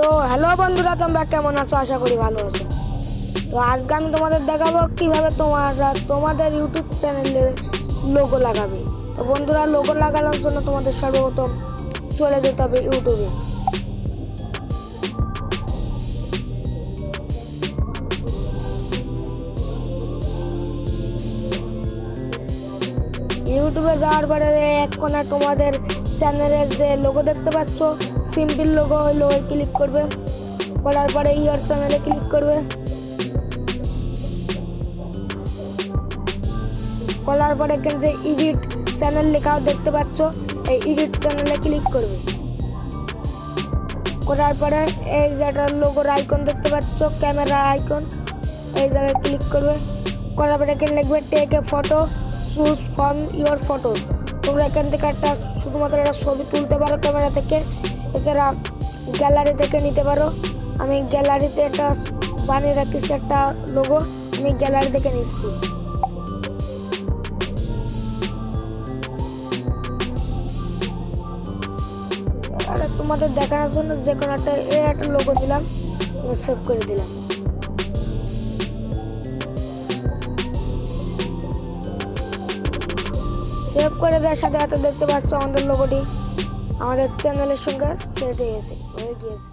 তো হ্যালো বন্ধুরা, তোমরা কেমন আছো? আশা করি ভালো আছো। তো আজকে আমি তোমাদের দেখাবো কিভাবে তোমাদের ইউটিউব চ্যানেলে লোগো লাগাবে। তো বন্ধুরা, লোগো লাগানোর জন্য তোমাদের সর্বপ্রথম চলে যেতে হবে ইউটিউবে। ইউটিউবে যাওয়ার পরে এক কোণায় তোমাদের চ্যানেলের যে লোগো দেখতে পাচ্ছ, সিম্পল লোগো, ওই লোগোয় ক্লিক করবে। করার পরে ইয়োর চ্যানেলে ক্লিক করবে। করার পরে এখানে যে এডিট চ্যানেল লেখাও দেখতে পাচ্ছ, এই এডিট চ্যানেলে ক্লিক করবে। করার পরে এই যেটা লোগোর আইকন দেখতে পাচ্ছ, ক্যামেরা আইকন, এই জায়গায় ক্লিক করবে। করার পরে এখানে লিখবে take a photo, choose from your photo. তোমরা এখান থেকে একটা শুধুমাত্র একটা ছবি তুলতে পারো ক্যামেরা থেকে, এছাড়া গ্যালারি থেকে নিতে পারো। আমি গ্যালারিতে একটা বানিয়ে রাখিছি একটা লোগো, আমি গ্যালারি থেকে নিচ্ছি। আর তোমাদের দেখানোর জন্য যে কোনো একটা লোগো দিলাম, সেভ করে দিলাম। সেভ করে দেওয়ার সাথে সাথে দেখতে পাচ্ছ আমাদের লোগোটি আমাদের চ্যানেলের সঙ্গে সেট হয়ে গিয়েছে।